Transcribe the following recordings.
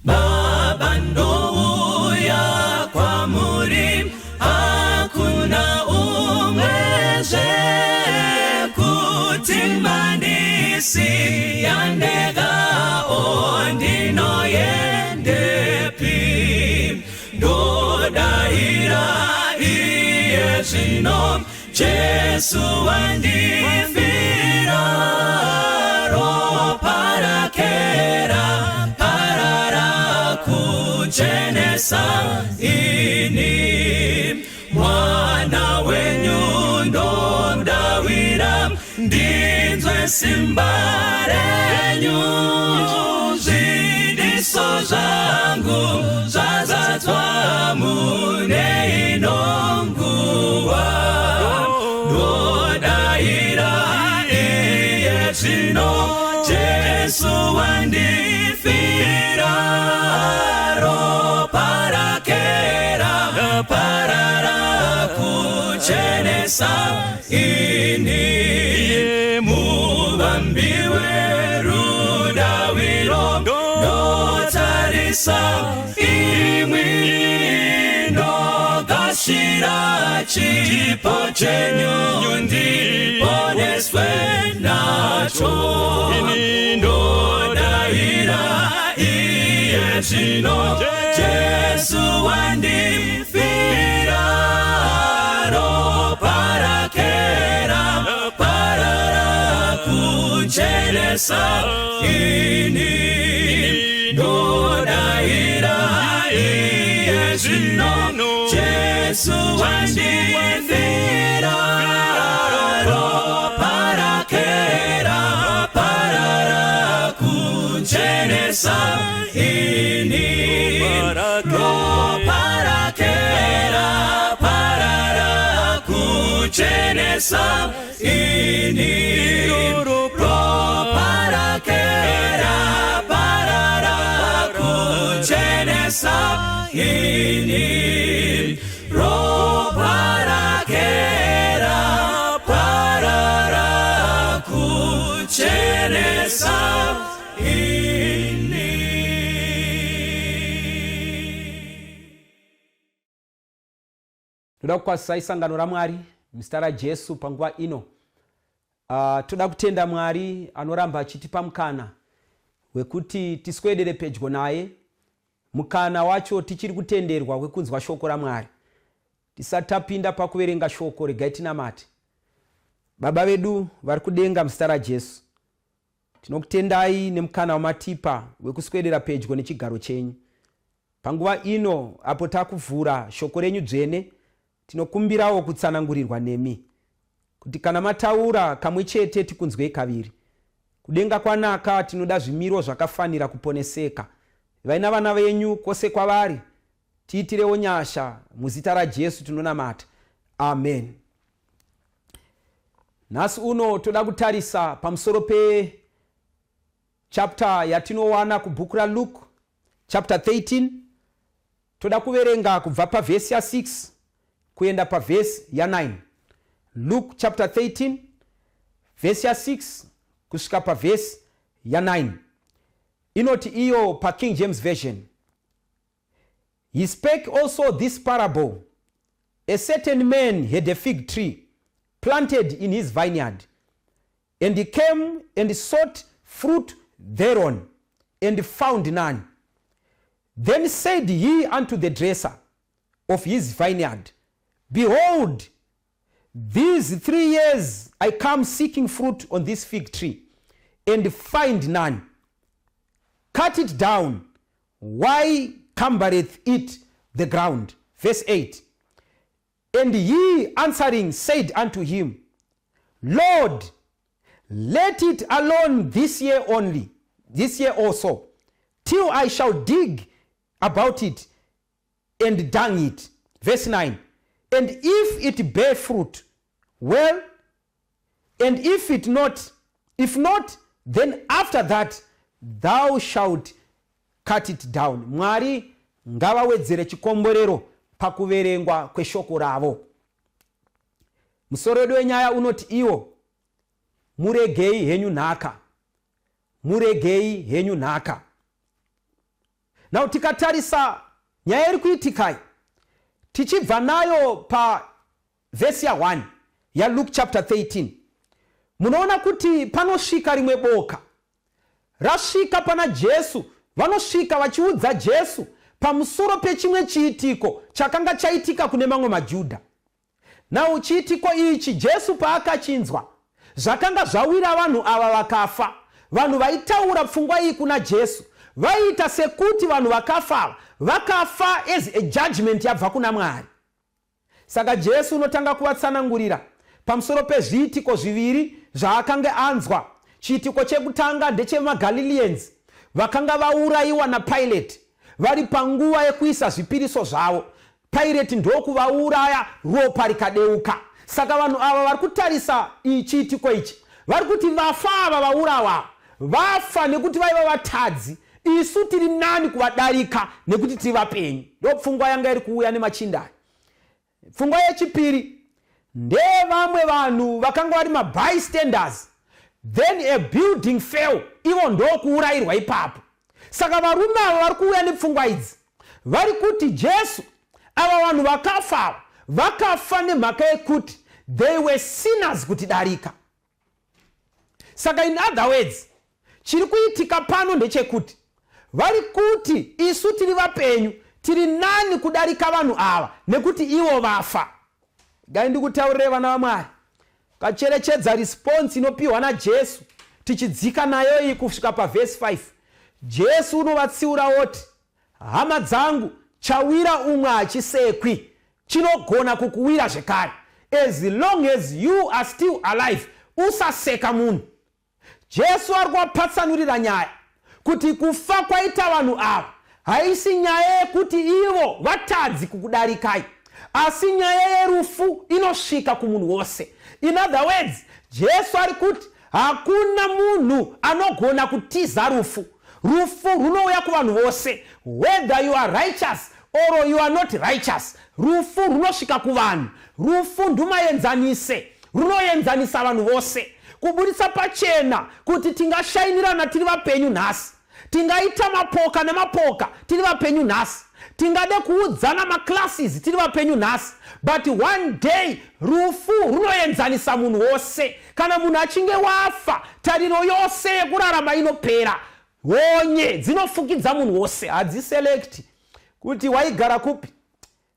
Baba ndouya kwamuri, hakuna umweze kutimbanisi yandega ondinoyendepi. Dodaira iyezino Jesu wandifira, roparakera parara kuchenesa ini. Mwana wenyu ndomdawira, ndinzwe simba renyu. Zidiso zangu zazatwa mune inonguwa. Dodaira iyezino Jesu wandifira, roparakera parara kuchenesa ini. Mubambiwe rudawiro notarisa imwi nogashira chipo chenyu ndiponeswe nacho. Ndodaira iyezino Jesu wandifira, roparakera parara kuchenesa ini. Ndodaira iyezino Jesu wandifira, roparakera parara kuchenesa ini. Roparakera parara kuchenesa ini. Roparakera parara kuchenesa ini. Roparakera parara kuchenesa ini. Toda kukwazisa isangano raMwari muzita raJesu panguva ino. Toda kutenda Mwari anoramba achitipa mukana wekuti tiswedere pedyo naye. Mukana wacho tichiri kutenderwa wekunzwa shoko raMwari. Tisati tapinda pakuverenga shoko, regai tinamate. Baba vedu vari kudenga muzita raJesu, tinokutendai nemukana wamatipa wekuswedera pedyo nechigaro chenyu. Panguva ino apo takuvhura shoko renyu dzvene, tinokumbirawo kutsanangurirwa nemi, kuti kana mataura kamwe chete tikunzwei kaviri. Kudenga kwanaka tinoda zvimiro zvakafanira kuponeseka. Vaina vana venyu kwose kwavari, tiitirewo nyasha muzita raJesu tinonamata. Amen. Nhasi uno toda kutarisa pamusoro pe chapter yatinowana kubhuku raLuke chapter 13. Toda kuverenga kubva pavhesi ya6 kuenda pavhesi ya9. Luke chapter 13 vhesi ya6 kusvika pavhesi ya9. Inoti iyo pa King James Version, he spake also this parable. A certain man had a fig tree planted in his vineyard, and he came and sought fruit thereon, and found none. Then said he unto the dresser of his vineyard, Behold, these 3 years I come seeking fruit on this fig tree, and find none. Cut it down. Why cumbereth it the ground? Verse 8. And he answering said unto him, Lord, let it alone this year only, this year also, till I shall dig about it and dung it. Verse 9. And if it bear fruit, well, and if not, then after that thou shalt cut it down. Mwari ngavawedzere chikomborero pakuverengwa kweshoko ravo. Musoro wedu wenyaya unoti iwo, Muregei henyu Nhaka, Muregei henyu Nhaka. Now tikatarisa nyaya iri kuitikai tichibva nayo pa vesi ya 1 ya Luke chapter 13, munoona kuti panosvika rimwe boka rasvika pana Jesu. Vanosvika vachiudza Jesu pamusoro pechimwe chiitiko chakanga chaitika kune mamwe maJudha. Now chiitiko ichi Jesu paakachinzwa zvakanga zvawira vanhu ava vakafa, vanhu vaitaura pfungwa iyi kuna Jesu vaita sekuti vanhu vakafa as a judgment yabva kuna Mwari. Saka Jesu unotanga kuvatsanangurira pamusoro pezviitiko zviviri zvaakanga anzwa. Chiitiko chekutanga ndechemagalileans vakanga vaurayiwa naPilate vari panguva yekuisa zvipiriso zvavo. Pilate ndokuvauraya, ropa rikadeuka. Saka vanhu ava vari kutarisa chiitiko ichi vari kuti vafa ava vaurawa vafa nekuti vaiva vatadzi, isu tiri nani kuvadarika nekuti tiri vapenyu. Ndo pfungwa yanga iri kuuya nemachinda. Pfungwa yechipiri ndevamwe vanhu vakanga vari mabystanders, then a building fell, ivo ndokuurayirwa ipapo. Saka varume ava vari kuuya nepfungwa idzi vari kuti Jesu ava vanhu vakafa nemhaka yekuti they were sinners kutidarika. Saka in other words chiri kuitika pano ndechekuti vari kuti isu tiri vapenyu, tiri nani kudarika vanhu ava nekuti ivo vafa. Gai ndikutaurire vana vaMwari, kacherechedza response inopiwa naJesu tichidzika nayo iyi kusvika pavhesi 5. Jesu unovatsiura oti, hama dzangu, chawira umwe hachisekwi, chinogona kukuwira zvekare. As long as you are still alive, usaseka munhu. Jesu ari kuvapatsanurira nyaya kuti kufa kwaita vanhu ava haisi nyaya yekuti ivo vatadzi kukudarikai, asi nyaya yerufu inosvika kumunhu wose. In other words, Jesu ari kuti hakuna munhu anogona kutiza rufu. Rufu runouya kuvanhu vose, whether you are righteous or you are not righteous. Rufu runosvika kuvanhu. Rufu ndumaenzanise, runoenzanisa vanhu vose. Kubudisa pachena kuti tingashainirana tiri vapenyu nhasi, tingaita mapoka nemapoka tiri vapenyu nhasi, tingade kuudzana maclasses tiri vapenyu nhasi, but one day rufu runoenzanisa munhu wose. Kana munhu achinge wafa, tariro yose yekurarama inopera. Honye dzinofukidza munhu wose, hadziselekti kuti waigara kupi,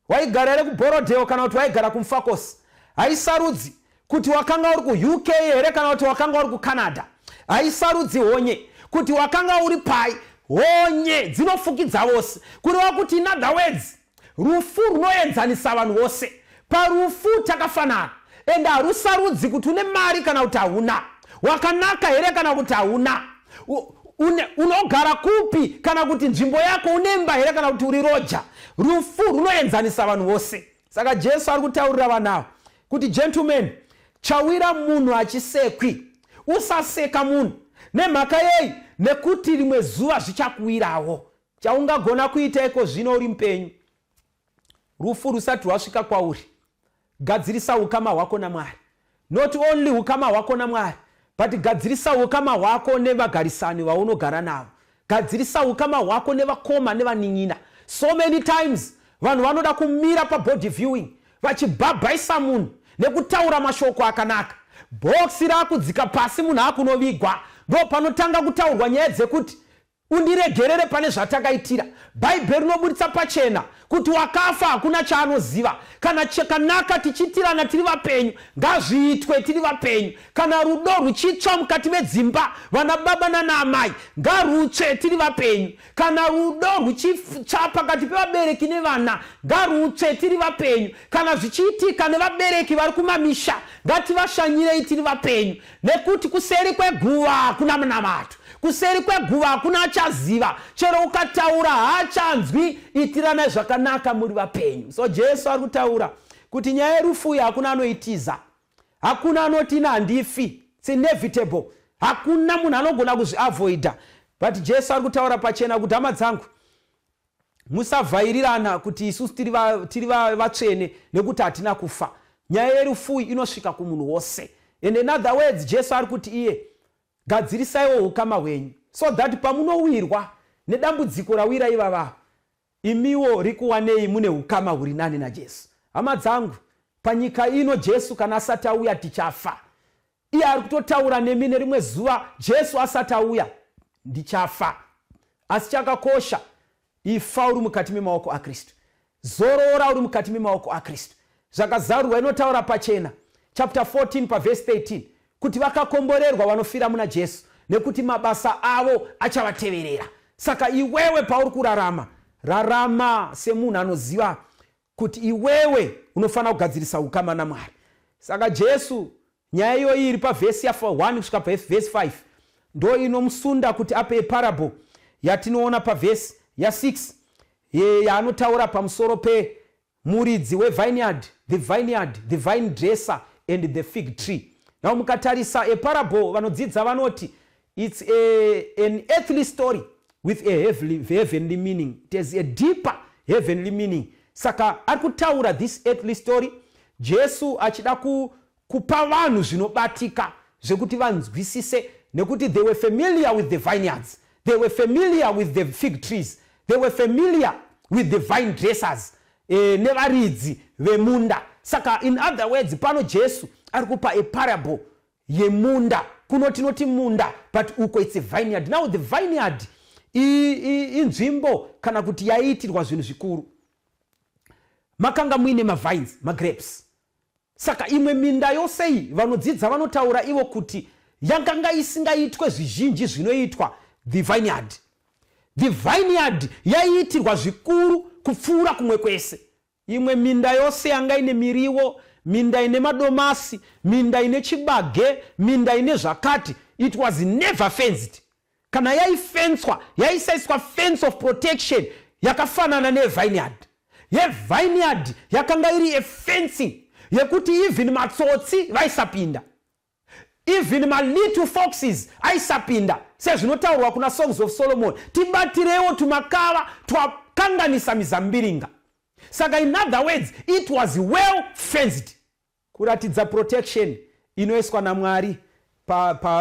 waigara here kuBorodeo kana kuti waigara kuMufakosi. Haisarudzi kuti wakanga uri kuUK here kana kuti wakanga uri kuCanada. Haisarudzi honye kuti wakanga uri pai. Honye dzinofukidza vose. Kureva kuti in other words rufu runoenzanisa vanhu vose. Parufu takafanana, ende harusarudzi kuti une mari kana kuti hauna, wakanaka here kana kuti hauna, unogara kupi kana kuti nzvimbo yako unemba here kana kuti uri roja. Rufu runoenzanisa vanhu vose. Saka Jesu ari kutaurira vanhu kuti gentlemen, chawira munhu hachisekwi, usaseka munhu. Nemhaka yei? Nekuti rimwe zuva zvichakuwirawo. Chaungagona kuita iko zvino uri mupenyu, rufu rusati rwasvika kwauri, gadzirisa ukama hwako naMwari. Not only ukama hwako naMwari, but gadzirisa ukama hwako nevagarisani vaunogara navo. Gadzirisa ukama hwako nevakoma nevanin'ina. So many times vanhu vanoda kumira pabody viewing vachibhabhaisa munhu nekutaura mashoko akanaka. Bhokisi rakudzika pasi munhu akunovigwa, ndo panotanga kutaurwa nyaya dzekuti undiregerere pane zvatakaitira. Bhaibheri rinobuditsa pachena kuti wakafa hakuna chaanoziva. Kana chakanaka tichiitirana tiri vapenyu, ngazviitwe tiri vapenyu. Kana rudo ruchitsva mukati medzimba vana baba nana amai, ngarutsve tiri vapenyu. Kana rudo ruchitsva pakati pevabereki nevana, ngarutsve tiri vapenyu. Kana zvichiitika nevabereki vari kumamisha, ngativashanyirei tiri vapenyu. Nekuti kuseri kweguva hakuna munamato, kuseri kweguva hakuna achaziva, chero ukataura haachanzwi. Itirana zvakanaka muri vapenyu. So Jesu ari kutaura kuti nyaya yerufu hakuna anoitiza, hakuna anoti ina handifi, it's inevitable, hakuna munhu anogona kuzviavoida. But Jesu ari kutaura pachena kuti hama dzangu, musavhairirana kuti isusu tiri vatsvene nekuti hatina kufa. Nyaya yerufu inosvika kumunhu wose. And in other words, Jesu ari kuti iye gadzirisaiwo ukama hwenyu, so that pamunowirwa nedambudziko rawira ivava, imiwo rikuwanei mune ukama huri nani naJesu. Hama dzangu, panyika ino Jesu kana asati auya tichafa. Iye ari kutotaura nemi nerimwe zuva Jesu asati auya ndichafa. Asi chakakosha, ifa uri mukati memaoko aKristu, zorora uri mukati memaoko aKristu. Zvakazarurwa inotaura pachena chapter 14 paverse 13 kuti vakakomborerwa vanofira muna Jesu nekuti mabasa avo achavateverera. Saka iwewe pauri kurarama, rarama semunhu anoziva kuti iwewe unofana kugadzirisa ukama naMwari. Saka Jesu nyaya iyo iri pavhesi ya 1 kusvika pavhesi 5 ndo inomusunda kuti ape parable yatinoona pavhesi ya 6 yaanotaura pamusoro pemuridzi wevineyard, the vine dresser and the fig tree. Now mukatarisa parable vanodzidza vanoti it's an earthly story with a heavenly meaning. It has a deeper heavenly meaning. Saka ari kutaura this earthly story Jesu achida kupa vanhu zvinobatika zvekuti vanzwisise, nekuti they were familiar with the vineyards, they were familiar with the fig trees, they were familiar with the vine dressers, nevaridzi vemunda. Saka in other words, pano Jesu ari kupa a parable yemunda, kunotinoti munda but uko it's a vineyard. Now the vineyard inzvimbo kana kuti yaiitirwa zvinhu zvikuru. Makanga muine mavines, magrapes. Saka imwe minda yose vanodzidza vanotaura ivo kuti yakanga isingaitwe zvizhinji zvinoitwa the vineyard. The vineyard yaiitirwa zvikuru kupfuura kumwe kwese. Imwe minda yose yanga ine miriwo, minda ine madomasi, minda ine chibage, minda ine zvakati, it was never fenced. Kana yaifenswa, yaisaiswa fence of protection yakafanana nevineyard. Vineyard yakanga iri a fencing yekuti even matsotsi vaisapinda, even my little foxes aisapinda. Sezvinotaurwa kuna Songs of Solomon, tibatirewo tumakava twakanganisa mizambiringa. Saka in other words, it was well fenced, kuratidza protection inoiswa naMwari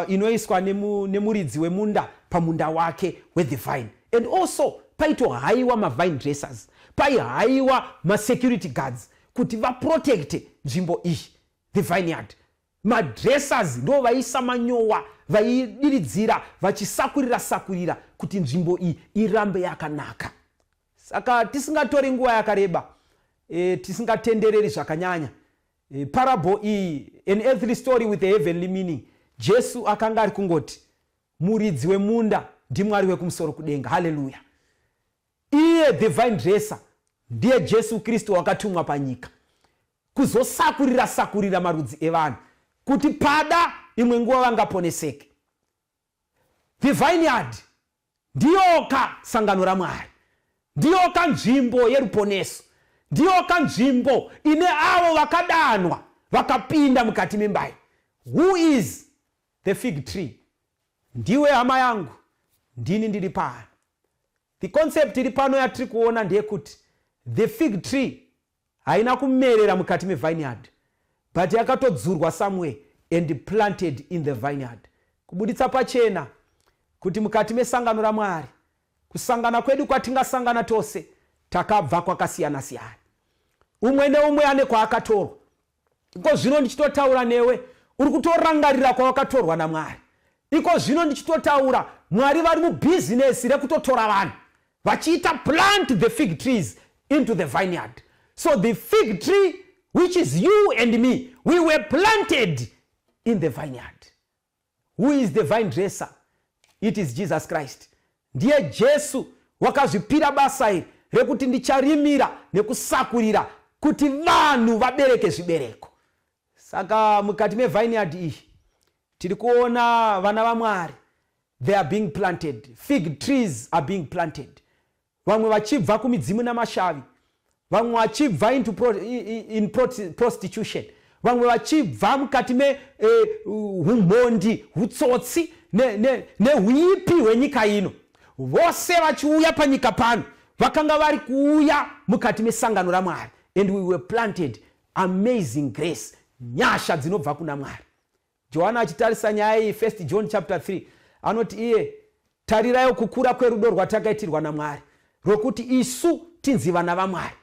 inoiswa nemuridzi wemunda pamunda wake with the vine. And also paitohaiwa mavine dressers, paihaiwa masecurity guards kuti vaprotecte nzvimbo iyi, the vineyard. Madressers ndo vaisa manyowa, vaidiridzira, vachisakurira kuti nzvimbo iyi irambe yakanaka. Saka tisingatori nguva yakareba, tisingatendereri zvakanyanya, parable iyi, an earthly story with a heavenly meaning, Jesu akanga ari kungoti muridzi wemunda ndiMwari wekumusoro kudenga. Hallelujah. Iye the vine dresser ndiye Jesu Kristu wakatumwa panyika kuzosakurira marudzi evanhu kuti pada imwe nguva vangaponeseke. The vineyard ndiyoka sangano raMwari, ndiyoka nzvimbo yeruponeso, ndiyoka nzvimbo ine avo vakadanwa vakapinda mukati membai. Who is the fig tree? Ndiwe hama yangu, ndini ndiri pano. The concept iri pano yatiri kuona ndeyekuti the fig tree haina kumerera mukati mevineyard, but yakatodzurwa somewhere and planted in the vineyard. Kubuditsa pachena kuti mukati mesangano raMwari, kusangana kwedu kwatingasangana tose takabva kwakasiyana siyana. Umwe neumwe ane kwaakatorwa. Iko zvino ndichitotaura newe uri kutorangarira kwawakatorwa naMwari. Iko zvino ndichitotaura Mwari vari mubusiness rekutotora vanhu vachiita plant the fig trees into the vineyard. So the fig tree, which is you and me, we were planted in the vineyard. Who is the vine dresser? It is Jesus Christ. Ndiye Jesu wakazvipira basa iri rekuti ndicharimira nekusakurira kuti vanhu vabereke zvibereko. Saka mukati mevineyard iyi tiri kuona vana vaMwari, they are being planted. Fig trees are being planted. Vamwe vachibva kumidzimu namashavi, vamwe vachibva in prostitution, vamwe vachibva mukati humhondi, hutsotsi nehuipi hwenyika ino. Vose vachiuya panyika pano vakanga vari kuuya mukati mesangano raMwari, and we were planted. Amazing grace, nyasha dzinobva kuna Mwari. Johana achitarisa nyaya iyi 1 John chapter 3 anoti iye Tarirayo kukura kwerudo rwatakaitirwa naMwari rokuti isu tinzi vana vaMwari.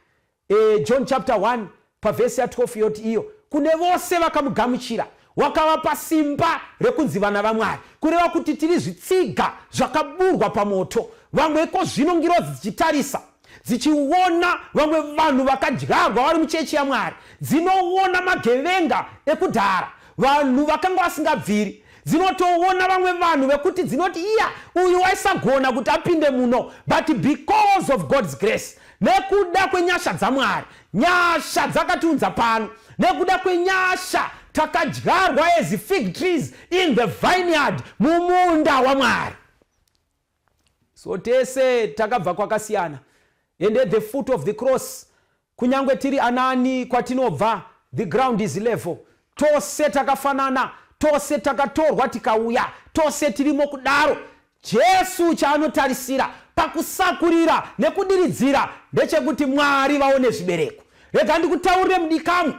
John chapter 1 pavhesi ya12 yoti iyo kune vose vakamugamuchira wakavapa simba rekunzi vana vaMwari, kureva kuti tiri zvitsiga zvakaburwa pamoto. Vamweko zvino ngiro dzichitarisa dzichiona vamwe vanhu vakadyarwa vari muchechi yaMwari, dzinoona magevenga ekudhara, vanhu vakanga vasingabviri, dzinotoona vamwe vanhu vekuti dzinoti iya uyu waisagona kuti apinde muno, but because of God's grace, nekuda kwenyasha dzaMwari, nyasha dzakatiunza pano, nekuda kwenyasha takadyarwa as fig trees in the vineyard, mumunda waMwari. So tese takabva kwakasiyana, and at the foot of the cross, kunyangwe tiri anani kwatinobva, the ground is level. Tose takafanana, tose takatorwa tikauya, tose tirimo kudaro. Jesu chaanotarisira pakusakurira nekudiridzira ndechekuti Mwari vaone zvibereko. Rega ndikutaurire mudikamu,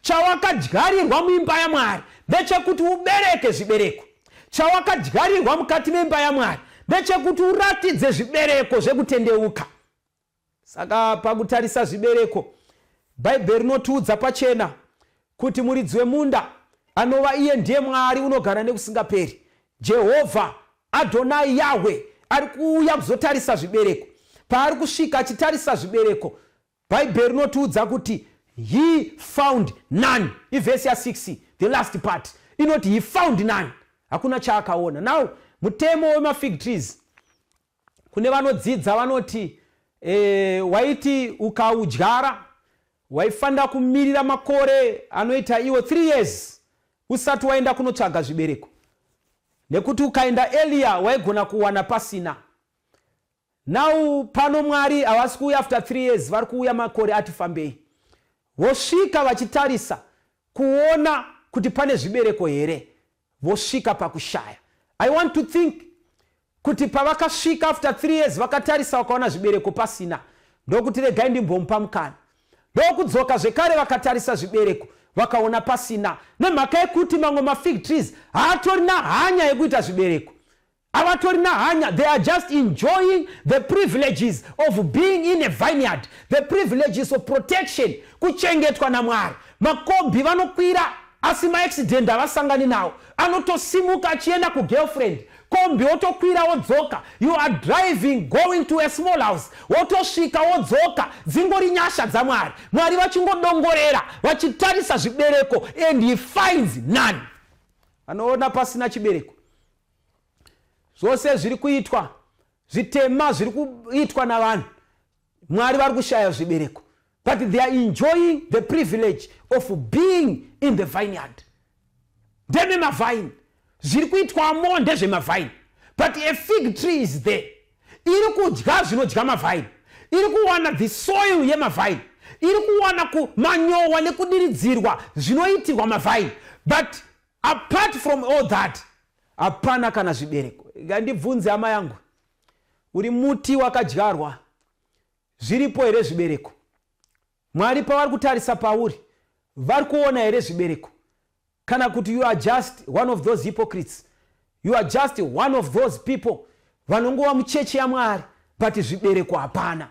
chawakadyarirwa muimba yaMwari ndechekuti ubereke zvibereko. Chawakadyarirwa mukati memba yaMwari ndechekuti uratidze zvibereko zvekutendeuka. Saka pakutarisa zvibereko, Bhaibheri rinotiudza pachena kuti muridzi wemunda anova iye ndiye Mwari unogara nekusingaperi. Jehovha Adonai Yahweh ari kuuya kuzotarisa zvibereko. Paari kusvika achitarisa zvibereko, Bhaibheri rinotiudza kuti he found none. Ivhesi ya6 the last part inoti he found none, hakuna chaakaona. Now mutemo wemafig trees, kune vanodzidza vanoti waiti ukaudyara waifanira kumirira makore anoita iwo 3 years usati waenda kunotsvaga zvibereko, nekuti ukaenda earlier waigona kuwana pasina. Now pano Mwari havasi kuuya after 3 years, vari kuuya makore ati fambei, vosvika vachitarisa kuona kuti pane zvibereko here, vosvika pakushaya. I want to think kuti pavakasvika after 3 years vakatarisa vakaona zvibereko pasina, ndokuti regai ndimbomupa mukana. Ndokudzoka zvekare vakatarisa zvibereko vakaona pasina, nemhaka yekuti mamwe mafig trees haatorina hanya yekuita zvibereko. Havatorina hanya, they are just enjoying the privileges of being in a vineyard, the privileges of protection, kuchengetwa naMwari. Makombi vanokwira asi maaccident havasangani nawo, anotosimuka achienda kugirlfriend, kombi wotokwira wodzoka. You are driving going to a small house, wotosvika wodzoka, dzingori nyasha dzaMwari. Mwari vachingodongorera vachitarisa zvibereko, and he finds none. Anoona pasina chibereko. Zvose zviri kuitwa, zvitema zviri kuitwa navanhu, Mwari vari kushaya zvibereko, but they are enjoying the privilege of being in the vineyard. Ndeme mavine zviri kuitwamo ndezvemavine, but a fig tree is there. Iri kudya zvinodya mavine, iri kuwana the soil yemavine, iri kuwana kumanyowa nekudiridzirwa zvinoitirwa mavine, but apart from all that hapana kana zvibereko. Ngandibvunze hama yangu, uri muti wakadyarwa, zviripo here zvibereko? Mwari pavari kutarisa pauri vari kuona here zvibereko? Kana kuti you are just one of those hypocrites, you are just one of those people vanongova muchechi yaMwari but zvibereko hapana.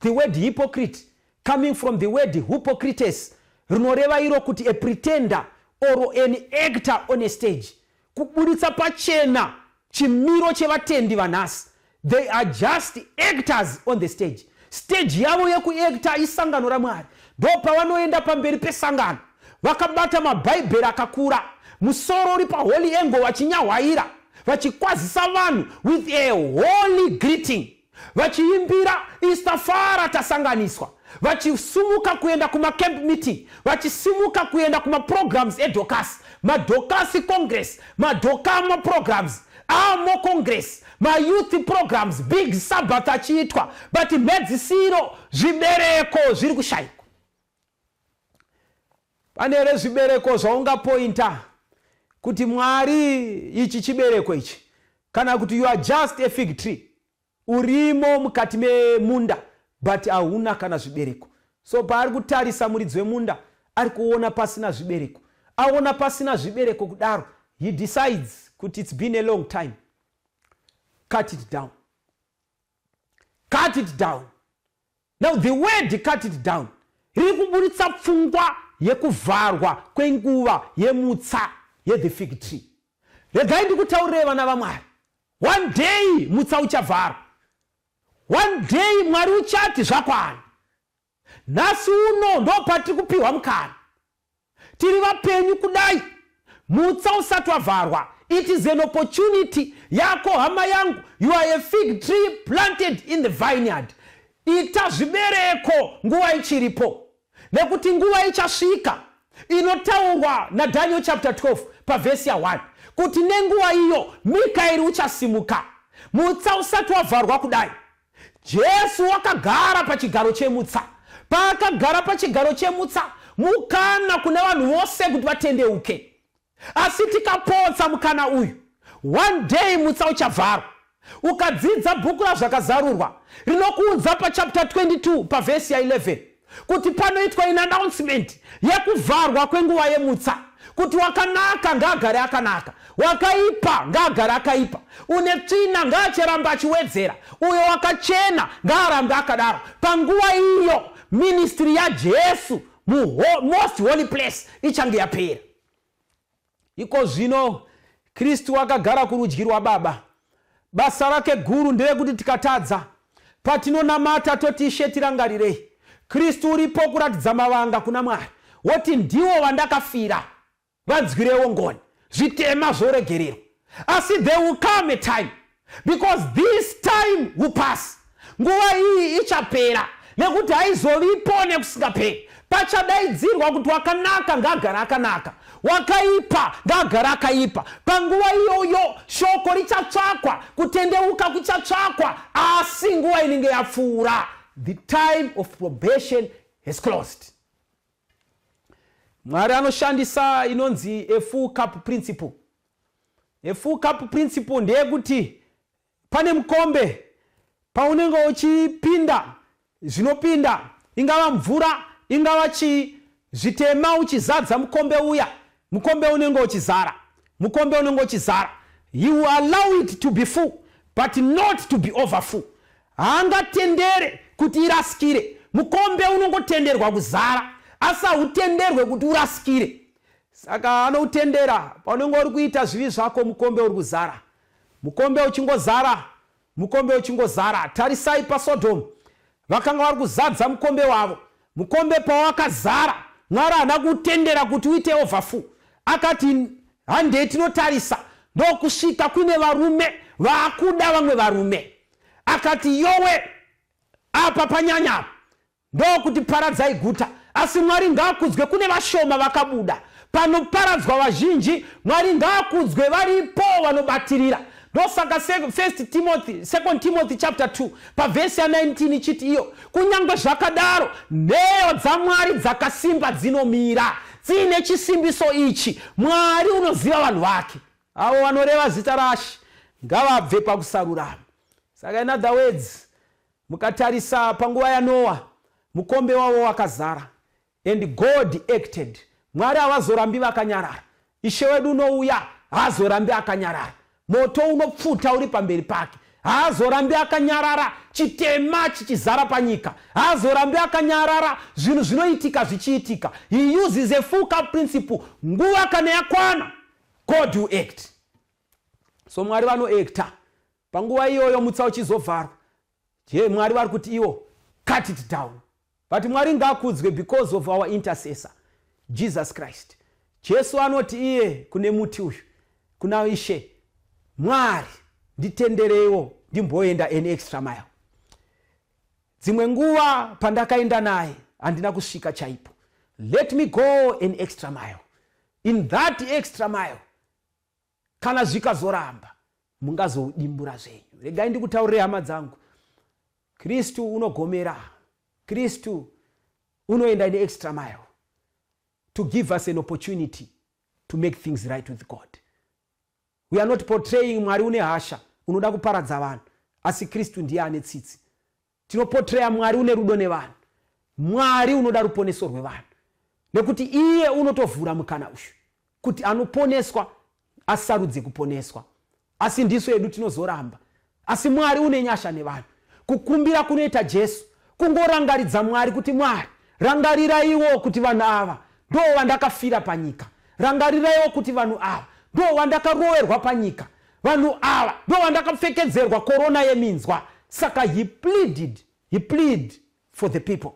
The word hypocrite coming from the word hypocrites rinoreva iro kuti a pretender or an actor on a stage, kuburitsa pachena chimiro chevatendi vanhasi. They are just actors on the stage. Stage yavo yekuacta isangano raMwari, ndo pavanoenda pamberi pesangano vakabata mabhaibheri akakura, musoro uri paholy angle vachinyahwaira, vachikwazisa vanhu with a holy greeting, vachiimbira istafara tasanganiswa, vachisumuka kuenda kumacamp meeting, vachisimuka kuenda kumaprograms edhokas, madhokasi congress, madhokama programs, amo congress, mayouth programs, big sabbath achiitwa, but medzisiro zvibereko zviri kushayikwa. Pane here zvibereko zvaungapointa kuti Mwari ichi chibereko ichi, kana kuti you are just a fig tree, urimo mukati memunda but hauna kana zvibereko. So paari kutarisa muridzi wemunda ari kuona pasina zvibereko, aona pasina zvibereko kudaro, he decides kuti it's been a long time, cut it down. Cut it down. Now the word cut it down riri kuburitsa pfungwa yekuvharwa kwenguva yemutsa ye fig tree. Regai ndikutaurire vana vaMwari, one day mutsa uchavharwa. One day Mwari uchati zvakwana. Nhasi uno ndo patiri kupiwa mukana. Tiri vapenyu kudai, mutsa usati wavharwa. It is an opportunity yako hama yangu. You are a fig tree planted in the vineyard. Ita zvibereko nguva ichiripo, nekuti nguva ichasvika inotaurwa na Daniel chapter 12 pavhesi ya 1 kuti nenguva iyo Mikaeri uchasimuka. Mutsa usati wavharwa kudai. Jesu wakagara pachigaro chemutsa. Paakagara pachigaro chemutsa, mukana kuna vanhu vose kuti vatendeuke. Asi tikapotsa mukana uyu, one day mutsa uchavharwa. Ukadzidza bhuku razvakazarurwa rinokuudza pachapter 22 pavhesi ya 11 kuti panoitwa in announcement yekuvharwa kwenguva yemutsa, kuti wakanaka ngaagare akanaka, wakaipa ngaagare akaipa, une tsvina ngaachiramba achiwedzera, uyo wakachena ngaarambe akadaro. Panguva iyo ministry yaJesu most holy place ichange yapera. Iko zvino Kristu akagara kurudyi rwaBaba. Basa rake guru nderekuti tikatadza patinonamata toti Ishe tirangarirei. Kristu uripo kuratidza mavanga kuna Mwari, woti ndiwo wandakafira, vanzwirewo ngoni, zvitema zvoregererwa. Asi there will come a time, because this time will pass. Nguva iyi ichapera, nekuti haizovipo nekusingaperi. Pachadaidzirwa kuti wakanaka ngaagara akanaka, wakaipa ngaagara akaipa. Panguva iyoyo shoko richatsvakwa, kutendeuka kuchatsvakwa, asi nguva inenge yapfuura. The time of probation is closed. Mwari anoshandisa inonzi a full cup principle. A full cup principle ndeyekuti pane mukombe paunenge uchipinda zvinopinda, ingava mvura ingava zvitema, uchizadza mukombe uya, mukombe unenge uchizara, mukombe unenge uchizara. You allow it to be full but not to be overfull. Haangatendere kuti irasikire. Mukombe unongotenderwa kuzara, asi hautenderwe kuti urasikire. Saka anoutendera paunenge uri kuita zvivi zvako, mukombe uri kuzara, mukombe uchingozara, mukombe uchingozara. Tarisai paSodhomu, vakanga vari kuzadza mukombe wavo. Mukombe pawakazara, Mwari haana kutendera kuti uite overfull. Akati handei tinotarisa ndokusvika kune varume vaakuda vamwe varume. Akati yowe apa panyanya ndokuti paradzai guta, asi Mwari ngaakudzwe kune vashoma vakabuda. Panoparadzwa vazhinji, Mwari ngaakudzwe varipo vanobatirira. Ndosaka 2 Timothy chapter 2 pavhesi ya 19 ichiti iyo, kunyangwe zvakadaro nheyo dzaMwari dzakasimba dzinomira. Dzine chisimbiso ichi, Mwari unoziva vanhu vake. Avo vanoreva zita raShe ngavabve pakusarurama. Saka in other words, mukatarisa panguva yaNoa, mukombe wavo wakazara, and God acted. Mwari havazorambi vakanyarara. Ishe wedu unouya haazorambi akanyarara. Moto unopfuta uri pamberi pake haazorambi akanyarara. Chitema chichizara panyika haazorambi akanyarara. Zvinhu zvinoitika zvichiitika. He uses a full cup principle. Nguva kana yakwana, God will act. So Mwari vanoacta. Panguva iyoyo mutsa uchizovharwa, Mwari vari kuti iwo cut it down. But Mwari ngaakudzwe because of our intercessor Jesus Christ. Jesu anoti iye kune muti uyu, kuna Ishe, Mwari nditenderewo ndimboenda an extra mile. Dzimwe nguva pandakaenda naye handina kusvika chaipo. Let me go an extra mile. In that extra mile, kana zvikazoramba, mungazodimbura zvenyu. Regai ndikutaurire hama dzangu, Kristu unogomera. Kristu unoenda an extra mile to give us an opportunity to make things right with God. We are not portraying Mwari une hasha, unoda kuparadza vanhu, asi Kristu ndiye ane tsitsi. Tinoportraya Mwari une rudo nevanhu, Mwari unoda ruponeso rwevanhu, nekuti iye unotovhura mukana uyu kuti anoponeswa asarudze kuponeswa. Asi ndiso edu tinozoramba, asi Mwari une nyasha nevanhu. Kukumbira kunoita Jesu kungorangaridza Mwari kuti Mwari, rangariraiwo kuti vanhu ava ndo vandakafira panyika. Rangariraiwo kuti vanhu ava ndo vandakaroverwa panyika. Vanhu ava ndo vandakapfekedzerwa korona yeminzwa. Saka he pleaded for the people.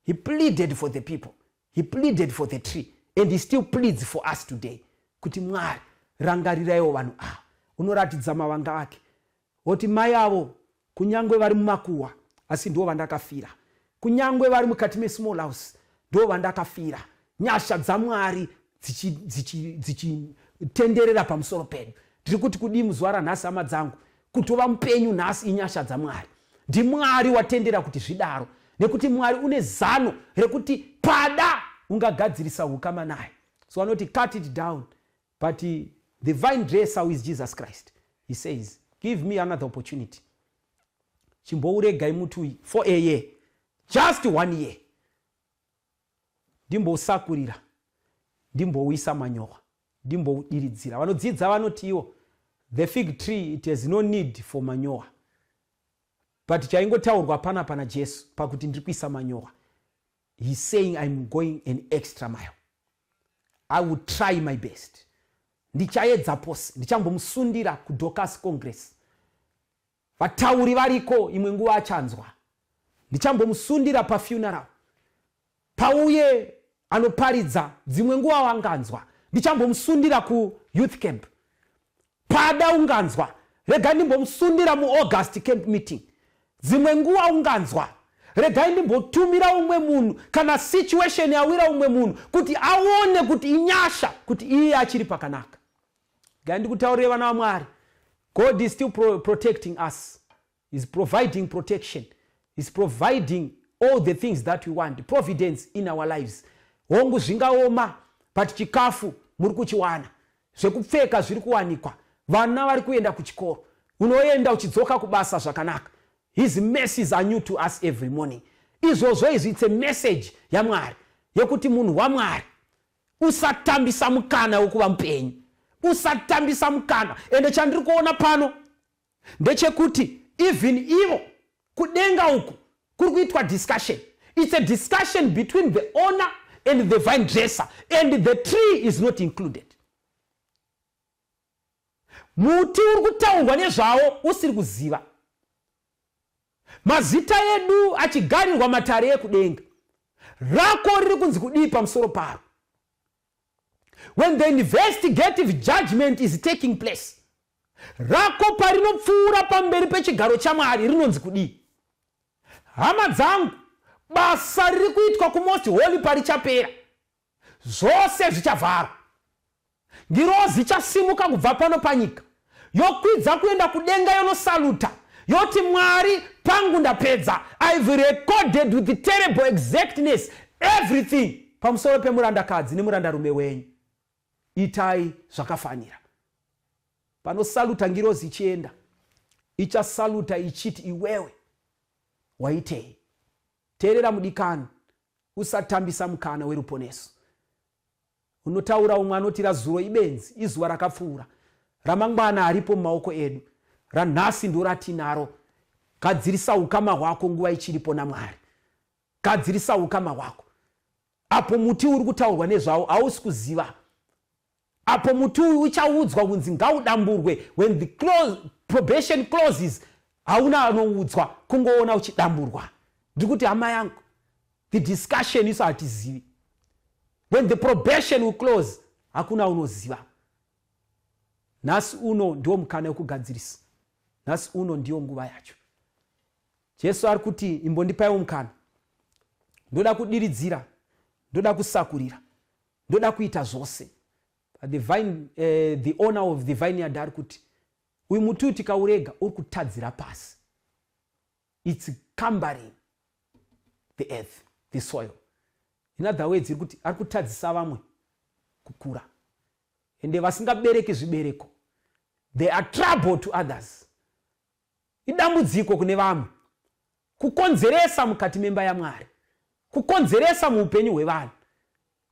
He pleaded for the people. He pleaded for the tree. And he still pleads for us today. Kuti Mwari, rangariraiwo vanhu ava. Unoratidza mavanga ake. Oti mai avo kunyangwe vari mumakuwa asi ndo vandakafira. Kunyangwe vari mukati mesmall house ndo vandakafira. Nyasha dzaMwari dzichitenderera pamusoro pedu. Ndiri kuti kudii muzuva ranhasi hama dzangu, kutova mupenyu nhasi inyasha dzaMwari. NdiMwari watendera kuti zvidaro, nekuti Mwari une zano rekuti pada ungagadzirisa ukama naye. So anoti cut it down, but the vine dresser who is Jesus Christ, he says, give me another opportunity. Chimbouregai mutui for a year, just 1 year. Ndimbosakurira, ndimbouisa manyowa, ndimboudiridzira. Vanodzidza vanotiwo, the fig tree, it has no need for manyowa. But chaingotaurwa pana Jesu pakuti ndiri kuisa manyowa. He's saying I'm going an extra mile. I will try my best. Ndichaedza pose, ndichambomusundira kuDorcas Congress. Vatauri variko imwe nguva achanzwa. Ndichambomusundira pafuneral. Pauye anoparidza dzimwe nguva wanganzwa. Ndichambomusundira ku youth camp. Pada unganzwa, regai ndimbomusundira mu August camp meeting. Dzimwe nguva unganzwa, regai ndimbotumira umwe munhu kana situation yawira umwe munhu kuti aone kuti inyasha kuti iye achiri pakanaka. Gai ndikutaurire vana vaMwari, God is still protecting us. He's providing protection. He's providing all the things that we want. Providence in our lives. Hongu zvingaoma, but chikafu muri kuchiwana. Zvekupfeka zviri kuwanikwa. Vana vari kuenda kuchikoro. Unoenda uchidzoka kubasa zvakanaka. His mercies are new to us every morning. Izvozvo izvi it's a message yaMwari yekuti munhu waMwari usatambisa mukana wekuva mupenyu. Usatambisa mukana. Ende chandiri kuona pano ndechekuti even ivo kudenga uku kuri kuitwa discussion. It's a discussion between the owner and the vine dresser, and the tree is not included. Muti uri kutaurwa nezvawo usiri kuziva. Mazita edu achigarirwa matare ekudenga. Rako riri kunzi kudii pamusoro paro. When the investigative judgment is taking place, rako parinopfuura pamberi pechigaro chaMwari rinonzi kudii. Hama dzangu, basa riri kuitwa kumost holy parichapera. Zvose zvichavhara. Ngirozi ichasimuka kubva pano panyika, yokwidza kuenda kudenga yonosaluta, yoti Mwari pangu ndapedza. I've recorded with the terrible exactness everything pamusoro pemurandakadzi nemurandarume wenyu. Itai zvakafanira. Panosaluta ngirozi ichienda, ichasaluta ichiti iwewe waitei. Teerera mudikani, usatambisa mukana weruponeso. Unotaura umwe anoti razuro ibenzi, izuva rakapfuura. Ramangwana haripo mumaoko edu. Ranhasi ndo ratinaro. Gadzirisa ukama hwako nguva ichiripo naMwari. Gadzirisa ukama hwako. Apo muti uri kutaurwa nezvawo hausi kuziva. Apo muti uchaudzwa kunzi ngaudamburwe, when the probation closes hauna anoudzwa, kungoona uchidamburwa. Ndikuti hama yangu, the discussion iso hatizivi. When the probation will close, hakuna unoziva. Nasi uno ndio mukana wekugadzirisa. Nasi uno ndio nguva yacho. Jesu ari kuti imbondipaiwo mukana. Ndoda kudiridzira, ndoda kusakurira, ndoda kuita zvose. The owner of the vineyard ari kuti uyu muti tikaurega uri kutadzira pasi. It's cumbering the earth, the soil. In other words, ari kutadzisa vamwe kukura. Ende vasingabereki zvibereko, they are trouble to others. Idambudziko kune vamwe. Kukonzeresa mukati memba yaMwari. Kukonzeresa muupenyu hwevanhu.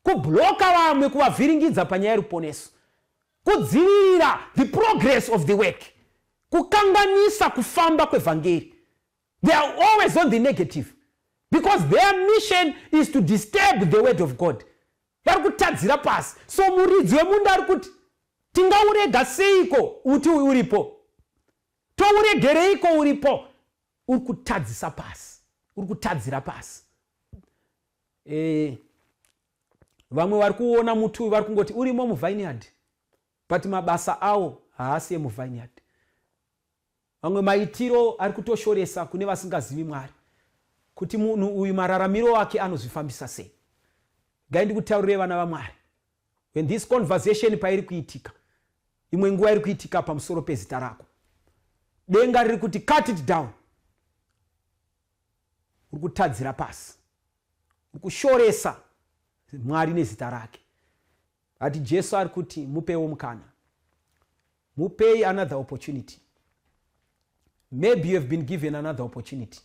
Kubloka vamwe kuvavhiringidza panyaya yeruponeso. Kudzivirira the progress of the work. kukanganisa kufamba kwevhangeri. They are always on the negative because their mission is to disturb the word of God. Vari kutadzira pasi. So muridzi wemunda ari kuti tingaurega seiko uti uripo, touregereiko uripo. Uri kutadzisa pasi, uri kutadzira pasi. Vamwe vari kuona muti uyu vari kungoti urimo muvineyard, but mabasa awo haasi emuvineyard. Vamwe maitiro ari kutoshoresa kune vasingazivi Mwari kuti munhu uyu mararamiro wake anozvifambisa sei. Ngai ndikutaurire vana vaMwari, when this conversation pairi kuitika, imwe nguva iri kuitika pamusoro pezita rako, denga riri kuti cut it down. Uri kutadzira pasi, uri kushoresa Mwari nezita rake. Ati Jesu ari kuti mupewo mukana, mupei another opportunity. Maybe you have been given another opportunity.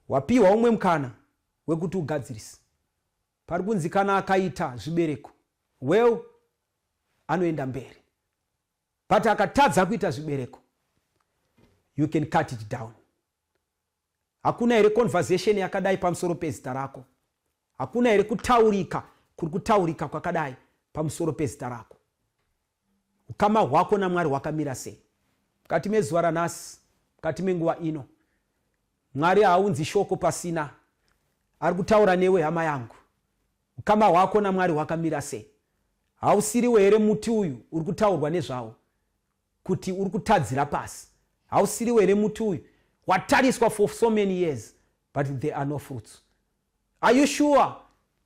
Wapiwa umwe mukana wekuti ugadzirise. Pari kunzikana akaita zvibereko, well, anoenda mberi. But akatadza kuita zvibereko, you can cut it down. Hakuna ere conversation yakadai pamusoro pezita rako. Hakuna ere kutaurika, kuri kutaurika kwakadai pamusoro pezita rako. Ukama hwako naMwari hwakamira sei? Mukati mezuva ranhasi, mukati menguva ino, Mwari haunzi shoko pasina. Ari kutaura newe hama yangu. Ukama hwako naMwari hwakamira sei? Hausiriwe here muti uyu uri kutaurwa nezvawo kuti uri kutadzira pasi? Hausiriwe here muti uyu watariswa for so many years but there are no fruits? Are you sure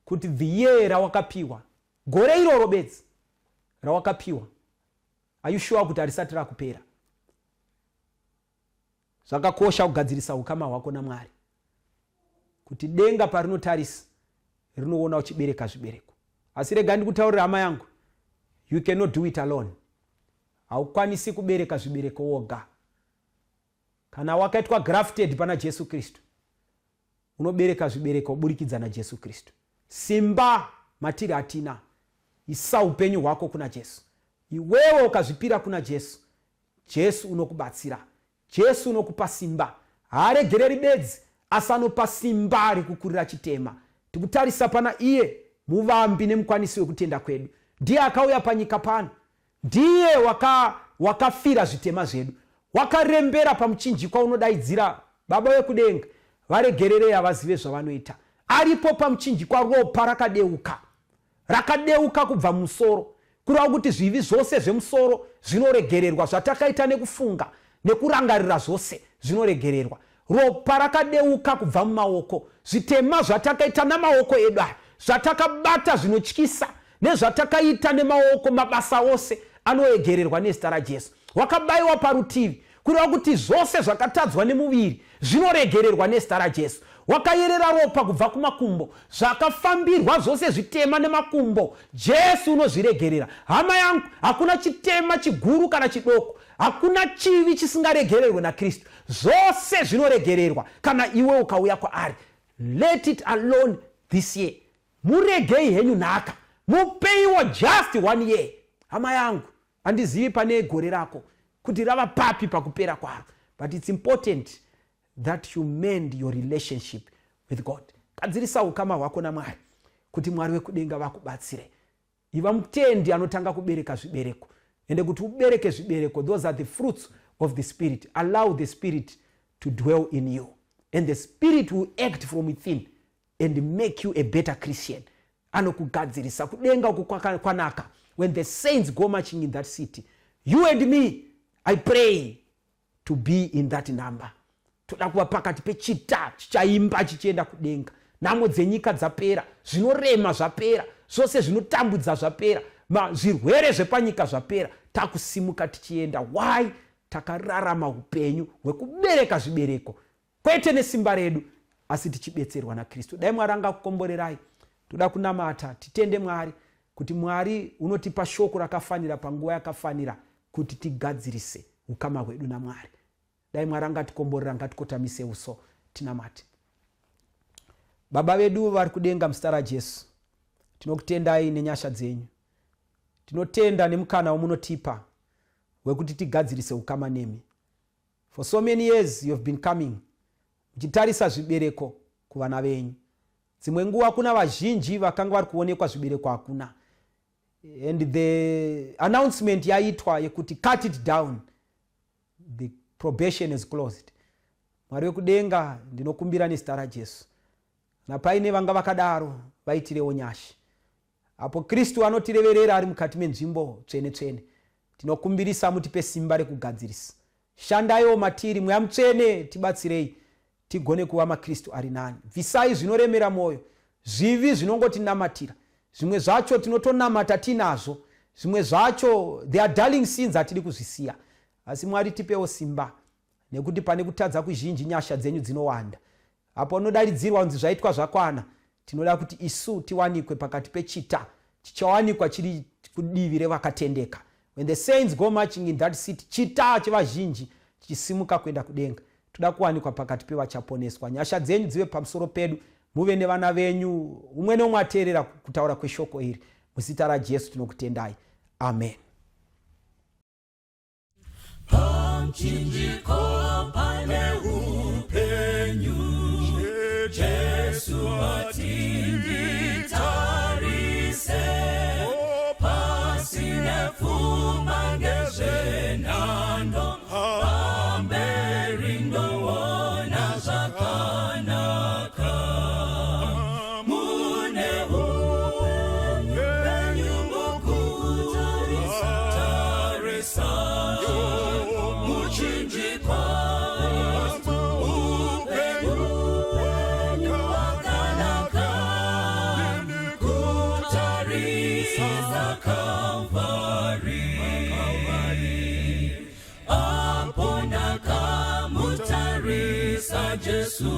kuti the year rawakapiwa, gore iroro bedzi rawakapiwa, are you sure kuti harisati rakupera? Zvakakosha kugadzirisa ukama hwako naMwari kuti denga parinotarisa rinoona uchibereka zvibereko. Asi rega ndikutaurira hama yangu, you cannot do it alone. Haukwanisi kubereka zvibereko woga. Kana wakaitwa grafted pana Jesu Kristu, unobereka zvibereko kuburikidza naJesu Kristu. Simba matiri hatina. Isa upenyu hwako kuna Jesu. Iwewe ukazvipira kuna Jesu, Jesu unokubatsira. Jesu unokupa simba. Haaregereri bedzi, asi anopa simba rekukurira chitema. Tikutarisa pana iye muvambi nemukwanisi wekutenda kwedu. Ndiye akauya panyika pano. Ndiye wakafira zvitema zvedu. Wakarembera pamuchinjikwa unodaidzira Baba wekudenga varegererei havazive zvavanoita. Aripo pamuchinjikwa ropa rakadeuka kubva musoro, kureva kuti zvivi zvose zvemusoro zvinoregererwa, zvatakaita nekufunga nekurangarira zvose zvinoregererwa. Ropa rakadeuka kubva mumaoko, zvitema zvatakaita namaoko edu, zvatakabata zvinotyisa nezvatakaita nemaoko, mabasa ose anoregererwa nezita raJesu. Wakabayiwa parutivi kureva kuti zvose zvakatadzwa nemuviri zvinoregererwa nezita raJesu. Wakayerera ropa kubva kumakumbo, zvakafambirwa zvose zvitema nemakumbo, Jesu unozviregerera. Hama yangu, hakuna chitema chiguru kana chidoko, hakuna chivi chisingaregererwe naKristu. Zvose zvinoregererwa kana iwe ukauya kwaari. Let it alone this year. Muregei henyu nhaka, mupeiwo just 1 year. Hama yangu, handizivi pane gore rako kuti rava papi pakupera kwaro, but it's important that you mend your relationship with God. Kadzirisa ukama hwako naMwari kuti Mwari wekudenga vakubatsire. Iva mutendi anotanga kubereka zvibereko, ende kuti ubereke zvibereko, those are the fruits of the Spirit. Allow the Spirit to dwell in you, and the Spirit will act from within and make you a better Christian. Anokugadzirisa kudenga kwanaka. When the saints go marching in that city, you and me, I pray to be in that number. Toda kuva pakati pechita chichaimba chichienda kudenga. Nhamo dzenyika dzapera, zvinorema zvapera, zvose zvinotambudza zvapera, zvirwere zvepanyika zvapera. Takusimuka tichienda. Why? Takararama upenyu hwekubereka zvibereko, kwete nesimba redu asi tichibetserwa naKristu. Dai Mwari angakukomborerai. Toda kunamata, titende Mwari kuti Mwari unotipa shoko rakafanira panguva yakafanira kuti tigadzirise ukama hwedu naMwari. Dai Mwari angatikomborera, ngatikotamise uso tinamate. Baba vedu vari kudenga muzita raJesu, tinokutendai nenyasha dzenyu. Tinotenda nemukana wamunotipa wekuti tigadzirise ukama nemi. For so many years you have been coming. Muchitarisa zvibereko kuvana venyu. Dzimwe nguva kuna vazhinji vakanga vari kuonekwa zvibereko hakuna. And the announcement yaitwa yekuti cut it down. The probation is closed. Mwari wekudenga ndinokumbira nezita raJesu. Napaine vanga vakadaro vaitirewo nyasha. Apo Kristu anotireverera ari mukati menzvimbo tsvene tsvene. Tinokumbirisa mutipe simba rekugadzirisa. Shandaiwo matiri mweya mutsvene tibatsirei tigone kuva maKristu ari nani. Bvisai zvinoremera mwoyo. Zvivi zvinongotinamatira. Zvimwe zvacho tinotonamata tinazvo. Zvimwe zvacho they are darling sins atidi kuzvisiya. Asi Mwari tipewo simba. Nekuti pane kutadza kuzhinji nyasha dzenyu dzinowanda. Apo nodaridzirwa kunzi zvaitwa zvakwana. Tinoda kuti isu tiwanikwe pakati pechita chichawanikwa chiri kudivi revakatendeka. When the saints go marching in that city, chita chevazhinji chisimuka kuenda kudenga. Toda kuwanikwa pakati pevachaponeswa. Nyasha dzenyu dzive pamusoro pedu. Muve nevana venyu. Umwe neumwe ateerera kutaura kweshoko iri. Muzita raJesu tinokutendai. Amen. Pamchinjiko pane upenyu, Jesu atinditarise, pasine pfuma ngezvenhando, pamberi ndoona zvakanaka. Mune upenyu mukutarisa, muchinjikwa upenyu wakanaka, kutarisa Kalvari. Apo ndakamutarisa Jesu,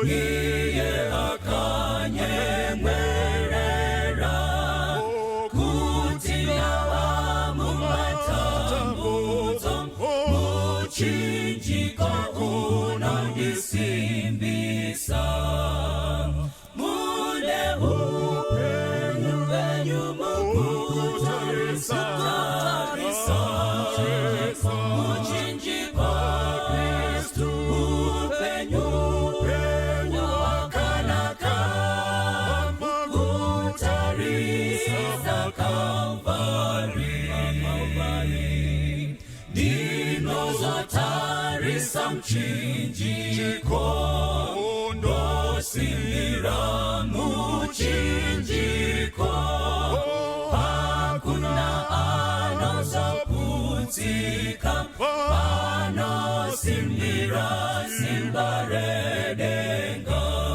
iye akanyemwerera, kuti ava mumatambudzo, muchinjiko unondisimbisa. Mune upenyu venyu mukutarisa, muchinjiko Kristu upenyu wakanaka, kutarisa Kalvari. Ndinozotarisa mchinjiko, ndosimbira muchinjiko, hakuna anozoputsika, panosimbira simba redenga.